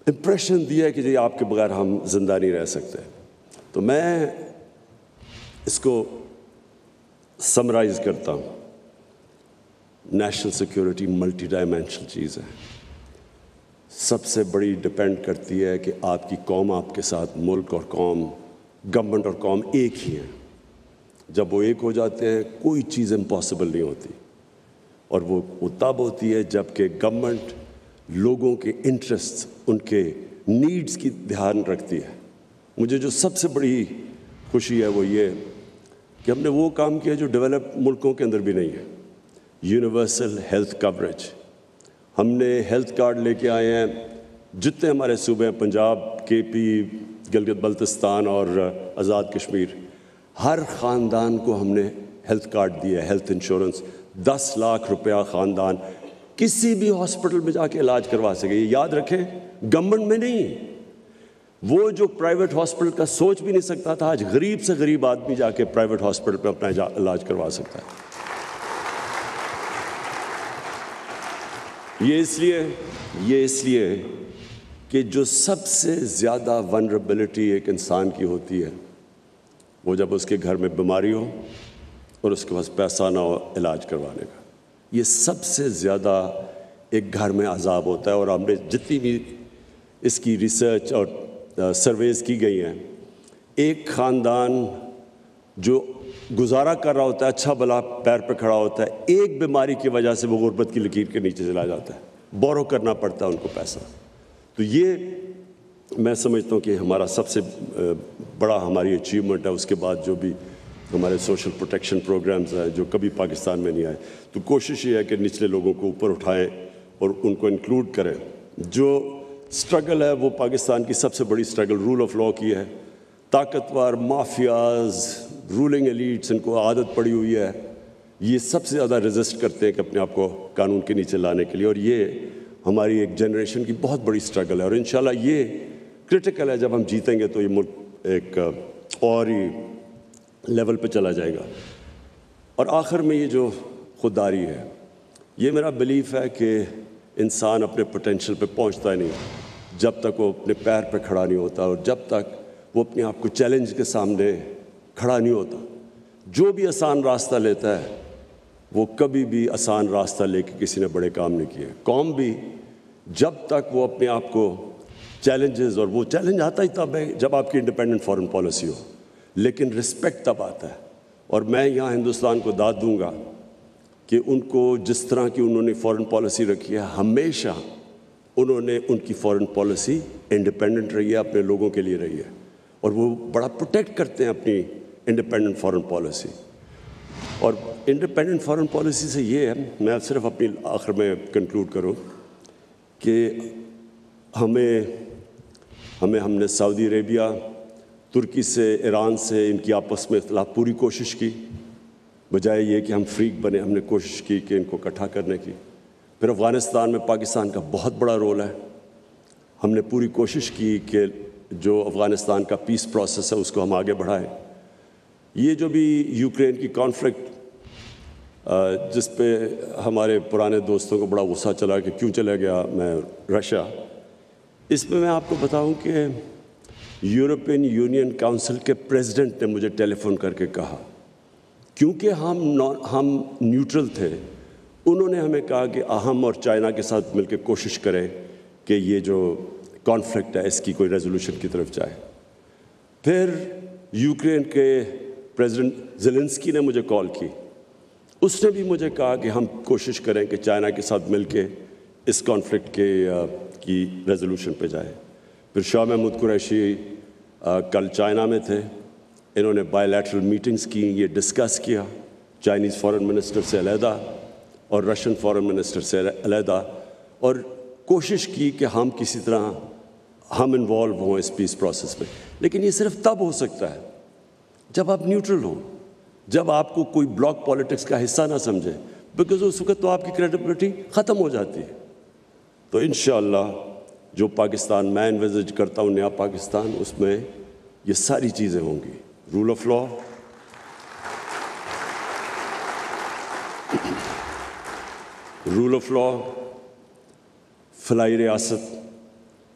Impression دیا ہے کہ جی آپ کے بغیر ہم زندہ نہیں رہ سکتے. تو میں اس کو سمرائز کرتا ہوں. نیشنل سیکیورٹی ملٹی ڈائمینشنل چیز ہے. سب سے بڑی ڈپینڈ کرتی ہے کہ آپ کی قوم آپ کے ساتھ، ملک اور قوم، گورنمنٹ اور قوم ایک ہی ہیں. جب وہ ایک ہو جاتے ہیں کوئی چیز امپاسبل نہیں ہوتی. اور وہ تب ہوتی ہے جب کہ گورنمنٹ لوگوں کے انٹرسٹ، ان کے نیڈز کی دھیان رکھتی ہے. مجھے جو سب سے بڑی خوشی ہے وہ یہ کہ ہم نے وہ کام کیا جو ڈیولپ ملکوں کے اندر بھی نہیں ہے. Universal health coverage. ہم نے ہیلتھ کارڈ لے کے آئے ہیں جتنے ہمارے صوبے ہیں، پنجاب، کے پی، گلگت بلتستان اور آزاد کشمیر، ہر خاندان کو ہم نے ہیلتھ کارڈ دیا ہے، ہیلتھ انشورنس. 10 لاکھ روپیہ خاندان کسی بھی ہاسپٹل میں جا کے علاج کروا سکے. یہ یاد رکھیں، گورنمنٹ میں نہیں. وہ جو پرائیویٹ ہاسپٹل کا سوچ بھی نہیں سکتا تھا، آج غریب سے غریب آدمی جا کے پرائیویٹ ہاسپٹل پہ اپنا علاج کروا سکتا ہے. یہ اس لیے کہ جو سب سے زیادہ ونربلٹی ایک انسان کی ہوتی ہے وہ جب اس کے گھر میں بیماری ہو اور اس کے پاس پیسہ نہ ہو علاج کروانے کا. یہ سب سے زیادہ ایک گھر میں عذاب ہوتا ہے. اور ہم نے جتنی بھی اس کی ریسرچ اور سرویز کی گئی ہیں، ایک خاندان جو گزارا کر رہا ہوتا ہے، اچھا بھلا پیر پہ کھڑا ہوتا ہے، ایک بیماری کی وجہ سے وہ غربت کی لکیر کے نیچے چلا جاتا ہے. بورو کرنا پڑتا ہے ان کو پیسہ. تو یہ میں سمجھتا ہوں کہ ہمارا سب سے بڑا ہماری اچیومنٹ ہے. اس کے بعد جو بھی ہمارے سوشل پروٹیکشن پروگرامز ہیں جو کبھی پاکستان میں نہیں آئے، تو کوشش یہ ہے کہ نچلے لوگوں کو اوپر اٹھائیں اور ان کو انکلوڈ کریں. جو سٹرگل ہے وہ پاکستان کی سب سے بڑی سٹرگل رول آف لاء کی ہے. طاقتور مافیاز، رولنگ ایلیٹس، ان کو عادت پڑی ہوئی ہے، یہ سب سے زیادہ ریزسٹ کرتے ہیں کہ اپنے آپ کو قانون کے نیچے لانے کے لیے. اور یہ ہماری ایک جنریشن کی بہت بڑی سٹرگل ہے. اور انشاءاللہ یہ کرٹیکل ہے. جب ہم جیتیں گے تو یہ ملک ایک اور ہی لیول پہ چلا جائے گا. اور آخر میں یہ جو خودداری ہے، یہ میرا بلیف ہے کہ انسان اپنے پوٹینشیل پہ پہنچتا ہی نہیں جب تک وہ اپنے پیر پہ کھڑا نہیں ہوتا اور جب تک وہ اپنے آپ کو چیلنج کے سامنے کھڑا نہیں ہوتا. جو بھی آسان راستہ لیتا ہے وہ کبھی بھی آسان راستہ لے کے کسی نے بڑے کام نہیں کیے. قوم بھی جب تک وہ اپنے آپ کو چیلنجز، اور وہ چیلنج آتا ہی تب ہے جب آپ کی انڈیپینڈنٹ فارن پالیسی ہو، لیکن رسپیکٹ تب آتا ہے. اور میں یہاں ہندوستان کو داد دوں گا کہ ان کو جس طرح کی انہوں نے فارن پالیسی رکھی ہے، ہمیشہ انہوں نے ان کی فارن پالیسی انڈیپینڈنٹ رہی ہے، اپنے لوگوں کے لیے رہی ہے. اور وہ بڑا پروٹیکٹ کرتے ہیں اپنی انڈیپینڈنٹ فارن پالیسی. اور انڈیپینڈنٹ فارن پالیسی سے یہ ہے، میں صرف اپنی آخر میں کنکلوڈ کروں کہ ہم نے سعودی عربیہ، ترکی سے، ایران سے، ان کی آپس میں اختلاف پوری کوشش کی. بجائے یہ کہ ہم فریق بنے، ہم نے کوشش کی کہ ان کو اکٹھا کرنے کی. پھر افغانستان میں پاکستان کا بہت بڑا رول ہے. ہم نے پوری کوشش کی کہ جو افغانستان کا پیس پروسیس ہے اس کو ہم آگے بڑھائیں. یہ جو بھی یوکرین کی کانفلکٹ جس پہ ہمارے پرانے دوستوں کو بڑا غصہ چلا کہ کیوں چلا گیا میں رشیا، اس میں آپ کو بتاؤں کہ یورپین یونین کاؤنسل کے پریزیڈنٹ نے مجھے ٹیلی فون کر کے کہا، کیونکہ ہم نیوٹرل تھے، انہوں نے ہمیں کہا کہ ہم اور چائنا کے ساتھ مل کے کوشش کریں کہ یہ جو کانفلکٹ ہے اس کی کوئی ریزولوشن کی طرف جائے. پھر یوکرین کے پریزیڈنٹ زیلنسکی نے مجھے کال کی، اس نے بھی مجھے کہا کہ ہم کوشش کریں کہ چائنا کے ساتھ مل کے اس کانفلکٹ کی ریزولوشن پہ جائے. پھر شاہ محمود قریشی کل چائنا میں تھے، انہوں نے بائی لیٹرل میٹنگز کی، یہ ڈسکس کیا چائنیز فارن منسٹر سے علیحدہ اور رشین فارن منسٹر سے علیحدہ، اور کوشش کی کہ ہم کسی طرح ہم انوالو ہوں اس پیس پروسیس میں. لیکن یہ صرف تب ہو سکتا ہے جب آپ نیوٹرل ہوں، جب آپ کو کوئی بلاک پالیٹکس کا حصہ نہ سمجھے، بیکاز اس وقت تو آپ کی کریڈیبلٹی ختم ہو جاتی ہے. تو انشاءاللہ جو پاکستان میں انویزج کرتا ہوں، نیا پاکستان، اس میں یہ ساری چیزیں ہوں گی. رول آف لاء، فلاحی ریاست،